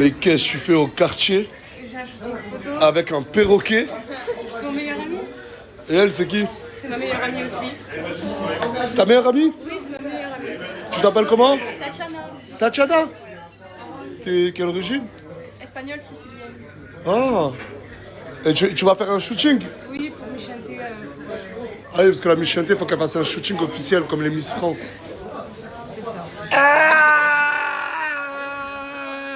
Mais qu'est-ce que tu fais au quartier J'ai un shooting photo. avec un perroquet? C'est mon meilleur ami. Et elle, c'est qui? C'est ma meilleure amie aussi. C'est ta meilleure amie? Oui, c'est ma meilleure amie. Tu t'appelles comment? Tatiana. Tatiana? T'es quelle origine? Espagnole sicilienne. Ah. Et tu vas faire un shooting? Oui, pour Michante. Ah oui, parce que la Miss Chanté, il faut qu'elle fasse un shooting officiel comme les Miss France. C'est ça.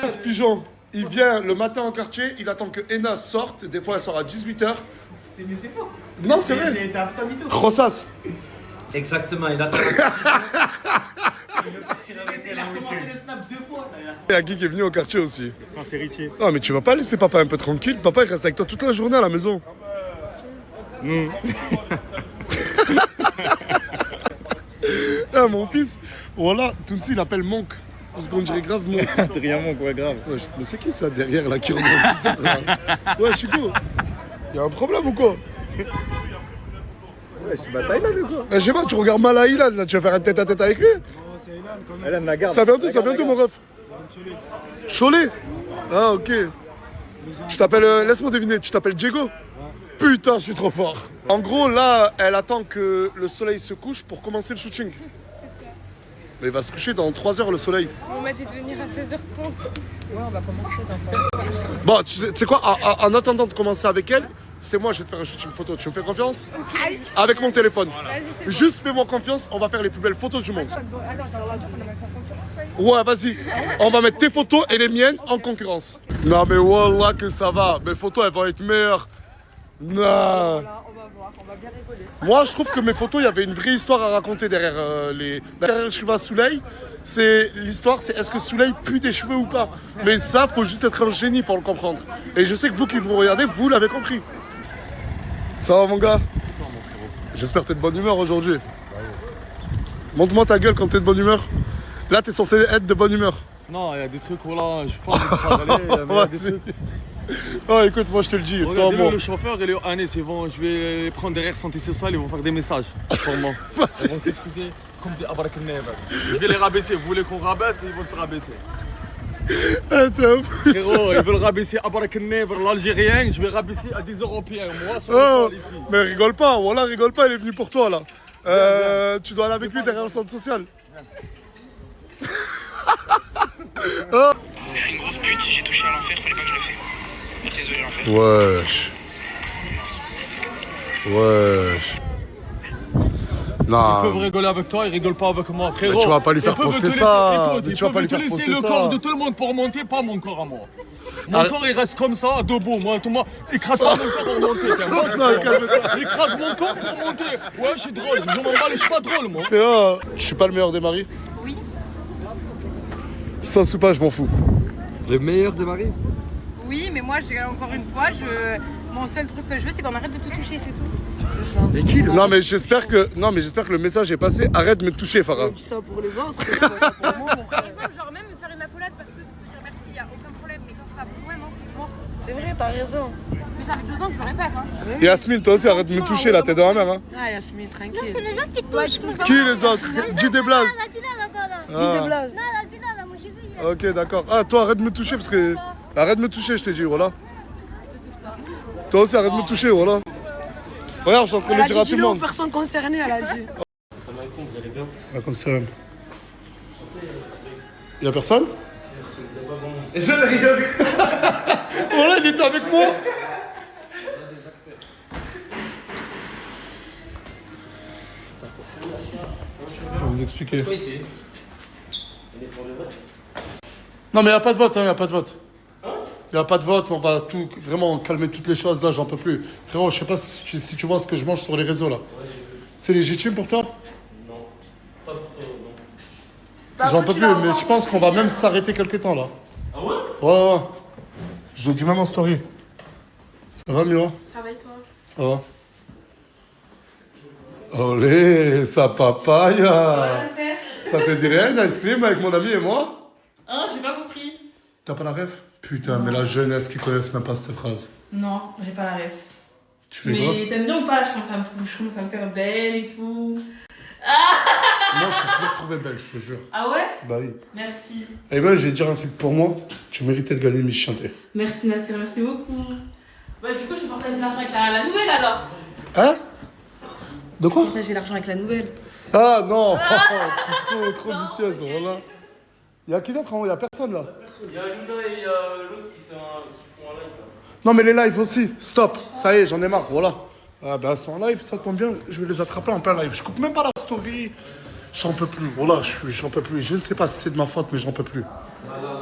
Ce pigeon, il vient le matin en quartier, il attend que Ena sorte. Des fois, elle sort à 18h. Mais c'est faux. Non, c'est vrai. T'es un putain de mytho. Rossas. Exactement, il attend. Il a recommencé le snap 2 fois d'ailleurs. Il y a Guy qui est venu au quartier aussi. Non, c'est Richie. Non, mais tu vas pas laisser papa un peu tranquille. Papa, il reste avec toi toute la journée à la maison. Ah, mon fils, voilà, Tounsi, il appelle Monk. Parce qu'on dirait grave Monk. T'es rien, mon quoi, grave. Ouais, mais c'est qui ça derrière là qui rend bizarre là? Ouais, Chico, y a un problème ou quoi? Ouais, je suis bataille là, ou quoi? Je sais pas, tu regardes mal à Ilan là, tu vas faire un tête à tête avec lui? Elle aime la garde. Ça vient d'où, mon ref? Cholet. Ah, ok. Tu t'appelles, laisse-moi deviner, tu t'appelles Diego? Putain, je suis trop fort. En gros, là, elle attend que le soleil se couche pour commencer le shooting. Mais il va se coucher dans 3 heures le soleil. On m'a dit de venir à 16h30. Bon, tu sais quoi, en attendant de commencer avec elle, c'est moi, je vais te faire un shooting photo. Tu me fais confiance? Avec mon téléphone. Vas-y, c'est Juste fais-moi confiance, on va faire les plus belles photos du monde. Ouais, vas-y. On va mettre tes photos et les miennes en concurrence. Non, mais wallah que ça va. Mes photos, elles vont être meilleures. Non. On va voir, on va bien rigoler. Moi, je trouve que mes photos, il y avait une vraie histoire à raconter derrière derrière Shiva Souley. C'est l'histoire, c'est est-ce que Souley pue des cheveux ou pas. Mais ça, faut juste être un génie pour le comprendre. Et je sais que vous qui vous regardez, vous l'avez compris. Ça va, mon gars? J'espère que t'es de bonne humeur aujourd'hui. Montre-moi ta gueule quand t'es de bonne humeur. Là, t'es censé être de bonne humeur. Non, il y a des trucs, voilà, je pense qu'il y a des trucs. Oh, écoute, moi je te le dis. Toi, Regardez moi. le chauffeur et le Anis, ils vont, je vais les prendre derrière santé sociale, ils vont faire des messages pour moi. Ils vont s'excuser comme des abrakaneva. Je vais les rabaisser, vous voulez qu'on rabaisse, ils vont se rabaisser. Attends. Frérot, ils veulent rabaisser abrakaneva l'Algérien, je vais rabaisser à des Européens. Moi, sur le Oh, sol ici. mais rigole pas, voilà, rigole pas, il est venu pour toi là. Tu dois aller avec lui derrière le centre social. Je suis une grosse pute, j'ai touché à l'enfer, fallait pas que je le fasse. Désolé l'enfer. Wesh. Wesh. Ils peuvent Non. rigoler avec toi, ils rigolent pas avec moi, frérot. Mais tu vas pas lui faire Ils peuvent poster te laisser- ça. Écoute, Mais ils tu vas pas peuvent lui te faire laisser poster le ça. corps de tout le monde pour monter, pas mon corps à moi. Mon Arrête. corps il reste comme ça, debout. Moi, écrase pas mon corps pour monter. T'es un bon Non, con. calme-toi. Écrase mon corps pour monter. Ouais, je suis drôle. Je m'en bats, je suis pas drôle, moi. C'est vrai. Je suis pas le meilleur des maris. Oui. Sans ou pas, je m'en fous. Le meilleur des maris? Oui, mais moi, encore une fois, mon seul truc que je veux, c'est qu'on arrête de tout toucher, c'est tout. Mais qui le Non, mais j'espère que le message est passé. Arrête de me toucher, Farah. Je dis ça pour les autres, c'est pas ça pour moi, mon Par frère. exemple, genre même me faire une accolade parce que te dire merci, il n'y a aucun problème. Mais quand ça va plus loin, non, c'est mort. C'est vrai, t'as raison. Mais ça fait 2 ans que je le répète. Hein. Yasmine, toi aussi, arrête de me toucher là, t'es dans la mer. Hein. Ah, Yasmine, tranquille. les autres qui Ouais, touchent. tu touches pas. Qui les autres? Dis des blazes. La pila là-bas là. Dis des Ah. blagues. Non, la pila là, moi j'ai vu hier. Ok, d'accord. Ah, toi, arrête de me toucher parce que. Arrête de me toucher, je t'ai dit, voilà. Toi aussi, arrête de me toucher, voilà. Regarde, je suis en train de Elle le a dire à dit tout le dis-le aux monde. personnes concernées, elle a dit. Ah, comme ça. Y'a personne? Voilà, il était avec moi. Je vais vous expliquer. Non, mais il n'y a pas de vote, il n'y a pas de vote. Il n'y a pas de vote, on va tout, vraiment calmer toutes les choses, là, j'en peux plus. Frérot, je sais pas si tu vois ce que je mange sur les réseaux, là. C'est légitime pour toi? J'en peux plus, mais je pense qu'on va même s'arrêter quelque temps, là. Ah ouais? Ouais, ouais. Je l'ai dit même en story. Ça va, Mira? Ça va et toi? Ça va. Olé, sa papaya. Ça te dirait un ice cream avec mon ami et moi? Hein, j'ai pas compris. T'as pas la ref? Putain, mais la jeunesse qui connaissent même pas cette phrase. Non, j'ai pas la ref. Tu fais quoi? Mais t'aimes bien ou pas? Je commence à me faire belle et tout. Moi, je t'ai toujours trouvé belle, je te jure. Ah ouais? Bah oui. Merci. Et ben, je vais te dire un truc pour moi. Tu méritais de gagner Miss Chanté. Merci Nasser, merci beaucoup. Bah du coup je partage l'argent avec la nouvelle alors. Hein? De quoi? Partager l'argent avec la nouvelle. Ah non! Oh, trop vicieuse, voilà. Il y a qui d'autre en haut? Il y a personne là. Il y a Linda et l'autre qui font un live là. Non, mais les lives aussi. Stop. Ça y est, j'en ai marre. Voilà. Ah ben, elles sont en live, ça tombe bien. Je vais les attraper en plein live. Je coupe même pas la story. J'en peux plus. Voilà, j'en peux plus. Je ne sais pas si c'est de ma faute, mais j'en peux plus.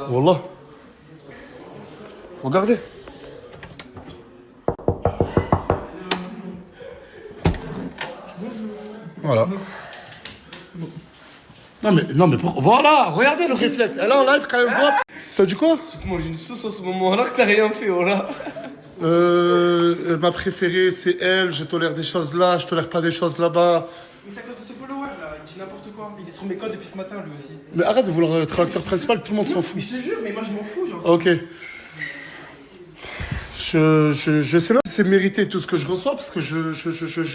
Voilà. Regardez. Voilà. Non mais voilà, regardez le réflexe. Elle est en live quand même. Hop. T'as dit quoi? Tu te manges une sauce en ce moment-là que t'as rien fait, voilà. Ma préférée c'est elle. Je tolère des choses là, je tolère pas des choses là-bas. Mais c'est à cause de ce follower là, il dit n'importe quoi. Il est sur mes codes depuis ce matin lui aussi. Mais arrête de vouloir être l'acteur principal, tout le monde s'en fout. Mais je te jure, mais moi je m'en fous, genre. Ok. Je sais pas si c'est mérité tout ce que je reçois parce que je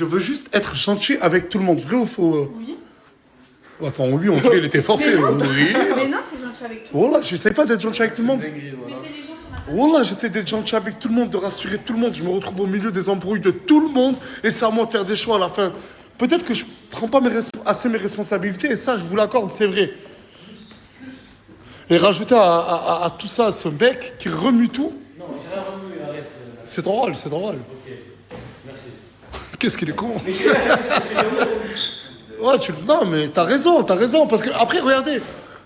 veux juste être gentil avec tout le monde. Vrai ou faux? Oui. Attends, lui, on dirait il était forcé. Oui. Mais non, t'es gentil avec tout. Voilà, j'essaie pas d'être gentil avec tout le monde. Voilà, j'essaie d'être gentil avec tout le monde, de rassurer tout le monde. Je me retrouve au milieu des embrouilles de tout le monde et c'est à moi de faire des choix à la fin. Peut-être que je prends pas assez mes responsabilités et ça, je vous l'accorde, c'est vrai. Et rajouter à tout ça ce mec qui remue tout. Non, j'ai rien remué, arrête. C'est drôle, c'est drôle. Ok, merci. Qu'est-ce qu'il est con. Ouais, non, mais t'as raison, parce que après, regardez,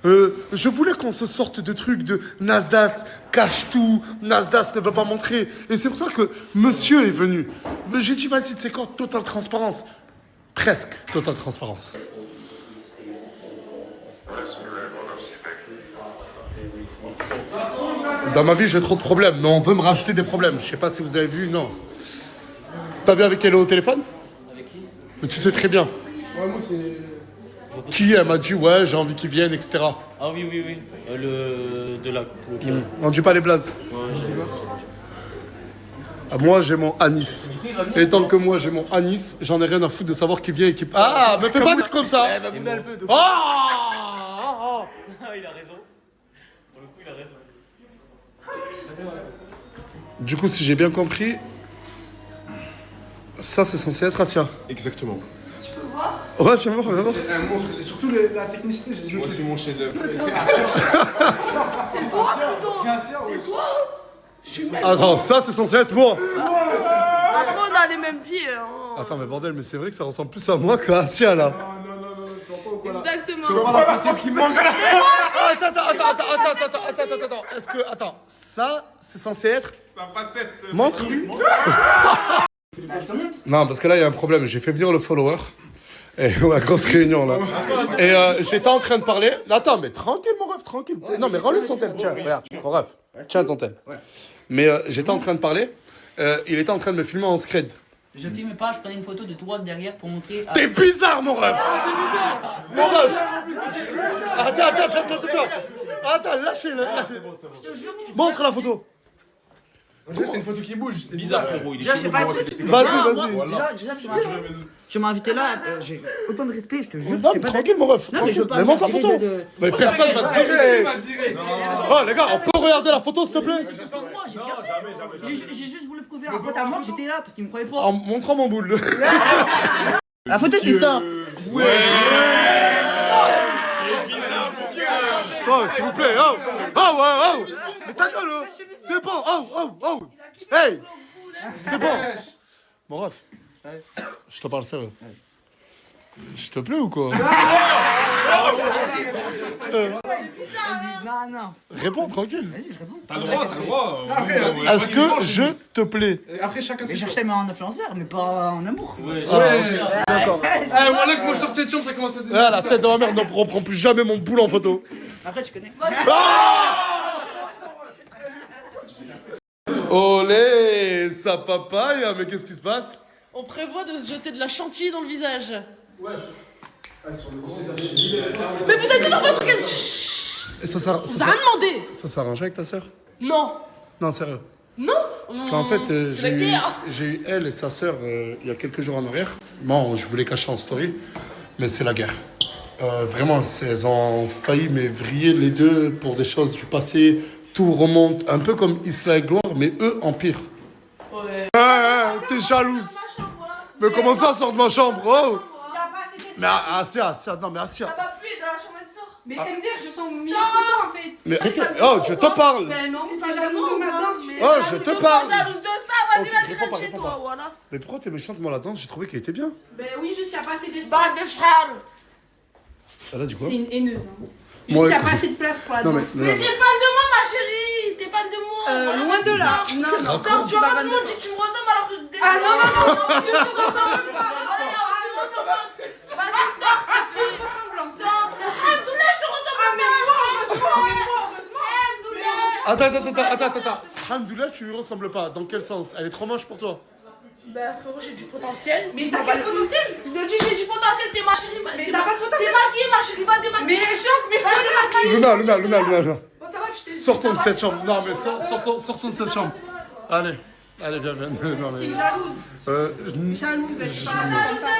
je voulais qu'on se sorte de trucs de Nasdaq cache tout, Nasdaq ne veut pas montrer, et c'est pour ça que monsieur est venu. J'ai dit, vas-y, c'est quoi, totale transparence? Presque, totale transparence. Dans ma vie, j'ai trop de problèmes, mais on veut me rajouter des problèmes. Je sais pas si vous avez vu, non. T'as vu avec elle au téléphone? Avec qui? Mais tu sais très bien. Ouais, moi c'est. Qui elle m'a dit ouais j'ai envie qu'ils viennent etc. Ah oui. De la. On dit pas les blazes. Ah, moi j'ai mon anis. Et tant que moi j'ai mon anis, j'en ai rien à foutre de savoir qui vient et qui. Ah me fais pas dire comme ça. Babouna elle peut. Donc... Ah Il a raison. Pour le coup, il a raison. Du coup si j'ai bien compris, ça c'est censé être Asia. Exactement. Ouais viens voir, viens voir. C'est un monstre. Et surtout la technicité, j'ai dit. Moi, c'est mon chef-d'œuvre. C'est toi, plutôt. C'est toi. Attends ça c'est censé être moi. Après, on a les mêmes pieds. Hein. Attends mais bordel mais c'est vrai que ça ressemble plus à moi qu'à Asia là. Non, tu vois pas ou quoi là? Exactement. Tu vois pas la facette qui manque là? Attends. Est-ce que attends ça c'est censé être La facette. montre. Non, parce que là, il y a un problème. J'ai fait venir le follower. Et ouais, grosse réunion, là. Et j'étais en train de parler. Attends, mais tranquille, mon ref, tranquille. Non, mais rends-lui son tel. Tiens, regarde, mon ref. Tiens ton tel. Mais j'étais en train de parler. Il était en train de me filmer en scred. Je filme pas, je prenais une photo de toi derrière pour montrer. T'es bizarre, mon ref. Mon ref. Attends, lâchez-le. Montre la photo. C'est une photo qui bouge. C'est Bizarre, frérot. Il est Déjà, c'est pas un truc. Vas-y. Déjà, tu m'as invité là, j'ai autant de respect, je te jure. Non, mais tranquille, mon ref. Non, mais je veux pas. Mais montre la photo. Mais personne va te virer. Oh, les gars, on peut regarder la photo, s'il te plaît? J'ai juste voulu prouver à un pote à moi que j'étais là parce qu'il me croyait pas. En montrant mon boule. La photo, c'est ça. Oh, s'il vous plaît, oh. Mais ta gueule, c'est bon, oh. Hey, c'est bon. Mon ref, je te parle sérieux. Je te plais ou quoi? Non. Réponds tranquille. Vas-y, je réponds. T'as le droit. Est-ce que je te plais? Après, chacun Mais ses je choix. cherchais en influenceur, mais pas en amour. D'accord. Voilà que moi je sors de cette chambre, ça commence à devenir. Ah, la tête de ma mère, ne reprend plus jamais mon boule en photo. Après, tu connais. Olé, ça papaye, mais qu'est-ce qui se passe? On prévoit de se jeter de la chantilly dans le visage. Mais vous êtes toujours pas sur quel... Et ça Vous avez rien demandé. ça s'arrange avec ta sœur? Non. Non, sérieux. Non. Parce qu'en fait, C'est la guerre. j'ai eu elle et sa sœur il y a quelques jours en arrière. Bon, je voulais cacher en story, mais c'est la guerre. Vraiment, elles ont failli mais vriller les deux pour des choses du passé. Tout remonte, un peu comme Isla et Gloire, mais eux en pire. Ouais. T'es jalouse. Mais comment ça sort de ma chambre? Oh. Mais Assia, non mais Assia. Ça va plus dans la chambre de sort. Mais MDR, je sens mille photos en fait. Mais oh, je te parle. Ben non, T'es jaloux de ma danse, tu sais. Oh, je te parle. Jalouse de ça, vas-y, Ok, vas-y, réponds pas, rentre chez réponds toi, pas. voilà. Mais pourquoi t'es méchante, moi la danse? J'ai trouvé qu'elle était bien. Ben oui, juste il n'y a pas assez Bande d'espace. de charme. Elle a dit quoi? C'est une haineuse. Hein. Juste Moi, il n'y a pas assez de place pour la Non danse. mais, Mais t'es fan de moi, ma chérie. T'es fan de moi. Loin de là. Non, non, Sors, tu vas vois pas tout le monde dit que tu me ressembles alors que déjà. Ah non, non, non, non, je ne te ressemble pas. Vas-y, sors, c'est Tu qui? te ressembles. Sors. Alhamdoulilah, je te ressemble. Ah mais moi, heureusement. Alhamdoulilah. Attends. Alhamdoulilah, tu lui ressembles pas. Dans quel sens? Elle est trop moche pour toi? Bah frérot, j'ai du potentiel. Mais t'as quel potentiel? Je te dis, j'ai du potentiel, t'es ma chérie. Mais t'as pas de T'es potentiel. maquillée, ma chérie, va démaquiller. Mais choc, mais je Va démaquiller. Luna. Bon, ça va, tu t'es... Sortons de cette chambre. Non mais sortons de cette chambre. Allez, viens. Non, C'est mais... une jalouse. Jalouse, elle est pas comme ça.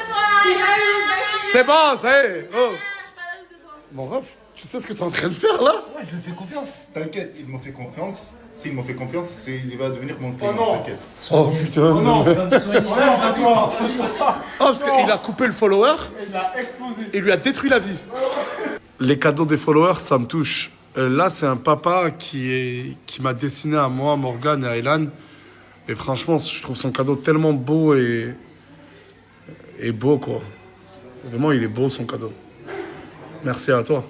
T'es jalouse, vas-y. C'est bon, ça y est. Oh. Je suis pas jalouse de toi. Mon ref, tu sais ce que t'es en train de faire là? Ouais, je lui fais confiance. T'inquiète, ils m'ont fait confiance. S'ils m'ont fait confiance, il va devenir mon client. T'inquiète. Oh putain. Non, Ah, parce qu'il a coupé le follower, il a explosé. et lui a détruit la vie. Les cadeaux des followers, ça me touche. Là, c'est un papa qui m'a dessiné à moi, Morgane et à Elan. Et franchement, je trouve son cadeau tellement beau et beau, quoi. Vraiment, il est beau, son cadeau. Merci à toi.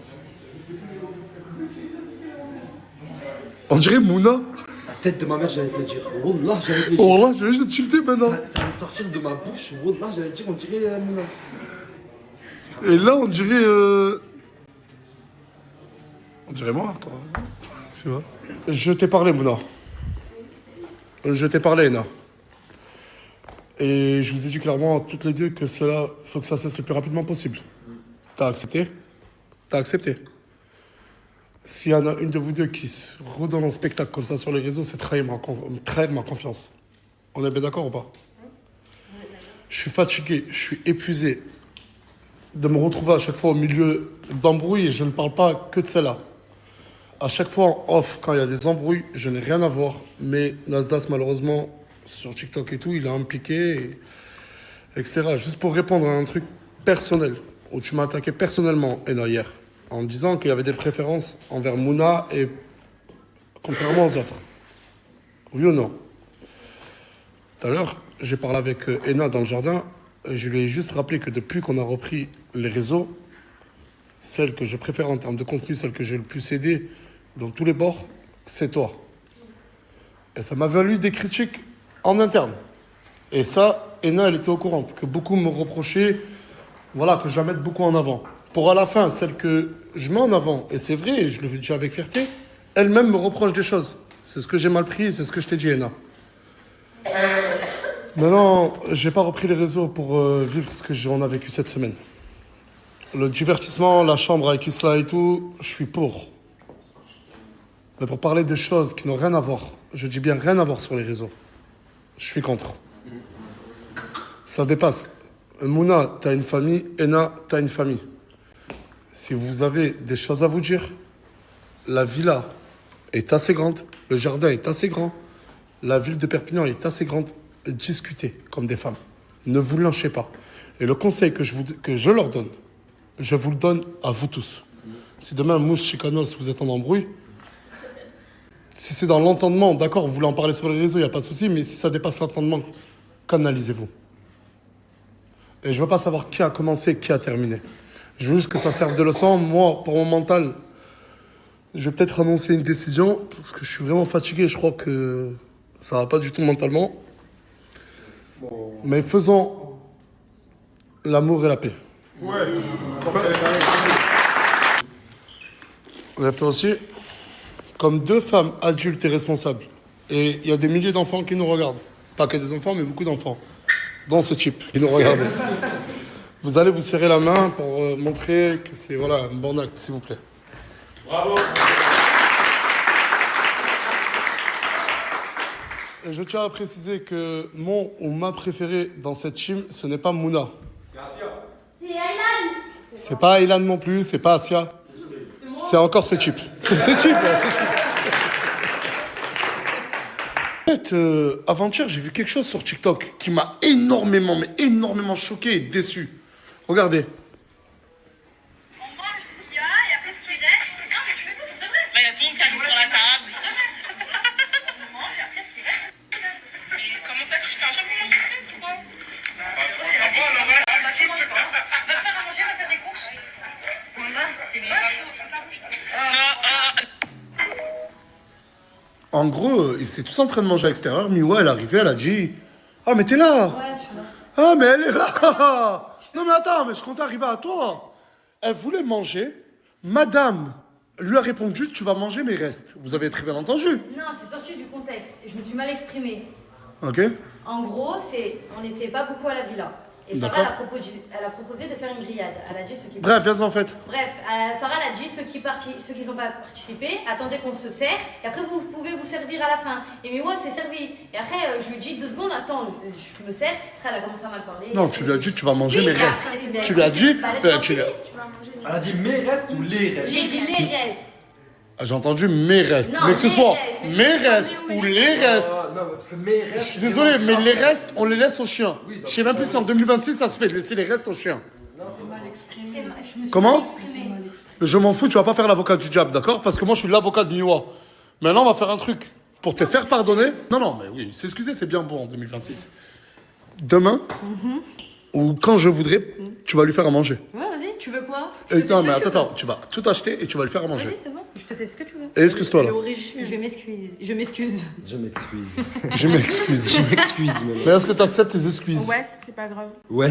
On dirait Mouna. La tête de ma mère, j'allais te le dire. Wallah, j'allais te le dire. Oh là, je vais juste te tilter maintenant. Ça va sortir de ma bouche. Wallah, j'allais te dire, on dirait Mouna. Et là, on dirait... On dirait moi, quoi. Tu vois. Je t'ai parlé, Mouna. Je t'ai parlé, Ena. Et je vous ai dit clairement, toutes les deux, que cela, faut que ça cesse le plus rapidement possible. T'as accepté? T'as accepté. S'il y en a une de vous deux qui se redonne en spectacle comme ça sur les réseaux, c'est trahir ma confiance. On est bien d'accord ou pas? Je suis fatigué, je suis épuisé de me retrouver à chaque fois au milieu d'embrouilles et je ne parle pas que de celle-là. À chaque fois en off, quand il y a des embrouilles, je n'ai rien à voir. Mais Nasdas, malheureusement, sur TikTok et tout, il est impliqué, etc. Juste pour répondre à un truc personnel, où tu m'as attaqué personnellement, Ena, hier, en me disant qu'il y avait des préférences envers Mouna et contrairement aux autres. Oui ou non? Tout à l'heure, j'ai parlé avec Ena dans le jardin, et je lui ai juste rappelé que depuis qu'on a repris les réseaux, celle que je préfère en termes de contenu, celle que j'ai le plus aidé dans tous les bords, c'est toi. Et ça m'a valu des critiques en interne. Et ça, Ena, elle était au courant, que beaucoup me reprochaient, voilà, que je la mette beaucoup en avant. Pour à la fin, celle que je mets en avant, et c'est vrai, je le dis avec fierté, elle-même me reproche des choses. C'est ce que j'ai mal pris, c'est ce que je t'ai dit, Ena. Maintenant, j'ai pas repris les réseaux pour vivre ce que on a vécu cette semaine. Le divertissement, la chambre avec Isla et tout, je suis pour. Mais pour parler de choses qui n'ont rien à voir, je dis bien rien à voir sur les réseaux, je suis contre. Ça dépasse. Mouna, t'as une famille, Ena, t'as une famille. Si vous avez des choses à vous dire, la villa est assez grande, le jardin est assez grand, la ville de Perpignan est assez grande. Discutez comme des femmes. Ne vous lâchez pas. Et le conseil que je leur donne, je vous le donne à vous tous. Si demain, Mouche, Chicanos, vous êtes en embrouille, si c'est dans l'entendement, d'accord, vous voulez en parler sur les réseaux, il n'y a pas de souci, mais si ça dépasse l'entendement, canalisez-vous. Et je ne veux pas savoir qui a commencé, qui a terminé. Je veux juste que ça serve de leçon. Moi, pour mon mental, je vais peut-être annoncer une décision, parce que je suis vraiment fatigué, je crois que ça ne va pas du tout mentalement. Mais faisons l'amour et la paix. Ouais. Lève-toi aussi. Comme deux femmes adultes et responsables. Et il y a des milliers d'enfants qui nous regardent. Pas que des enfants, mais beaucoup d'enfants. Dans ce type qui nous regardent. Vous allez vous serrer la main pour montrer que c'est voilà, un bon acte, s'il vous plaît. Bravo. Et je tiens à préciser que mon ou ma préférée dans cette team, ce n'est pas Mouna. C'est Alan. C'est pas Ilan non plus, c'est pas Asia. C'est encore ce type. C'est ce type, là, c'est ce type. En fait, avant-hier, j'ai vu quelque chose sur TikTok qui m'a énormément, mais énormément choqué et déçu. Regardez. On mange ce qu'il y a et après ce qui reste. Non, mais tu fais quoi pour de vrai? Là, il y a tout le monde qui arrive sur la table. On mange et après ce qui reste. Mais comment t'as cru que je t'ai un chapeau mangé presque ou quoi? C'est la question. Bah, tu manges pas. Va te faire à manger, va faire des courses. Voilà, t'es moche. En gros, ils étaient tous en train de manger à l'extérieur. Miwa, elle est arrivée, elle a dit ah, mais t'es là. Ouais, je suis là. Ah, mais elle est là. Non, mais attends, mais je comptais arriver à toi. Elle voulait manger. Madame lui a répondu tu vas manger mes restes. Vous avez très bien entendu. Non, c'est sorti du contexte. Je me suis mal exprimée. Ok. En gros, on n'était pas beaucoup à la villa. Et Farah, elle a proposé de faire une grillade. Elle a dit ceux qui... Bref, viens en fait. Bref, Farah elle a dit ceux qui n'ont pas participé, attendez qu'on se sert, et après vous pouvez vous servir à la fin. Et Miwa s'est servi. Et après, je lui ai dit 2 secondes, attends, je me sers. Après, elle a commencé à mal parler. Non, tu lui as dit tu vas manger Oui, mes bah, restes. c'est bien. Tu lui as dit. Bah, laisse-moi tu lui as- finir. Elle a dit mes restes ou les restes? J'ai dit les restes. Ah, j'ai entendu mes restes. Non, mais que ce mes soit restes. mes restes ou les restes. Non, parce que mes restes. Je suis désolé, mais les restes, on les laisse aux chiens. Je sais même plus si en 2026 ça se fait de laisser les restes aux chiens. Je me suis Comment mal exprimée. Je m'en fous, tu vas pas faire l'avocat du diable, d'accord? Parce que moi je suis l'avocat de Miwa. Maintenant on va faire un truc. Pour te faire pardonner. Non, non, mais oui, s'excuser c'est bien bon en 2026. Demain, ou quand je voudrais, tu vas lui faire à manger. Ouais, vas-y, tu veux quoi? Non, mais attends, tu vas tout acheter et tu vas lui faire à manger. Vas-y, c'est bon, je te fais ce que tu veux. Et excuse-toi là. Je m'excuse. Je m'excuse. Je m'excuse. Je m'excuse. Je m'excuse, Mais est-ce que tu acceptes tes excuses? Ouais, c'est pas grave. Ouais.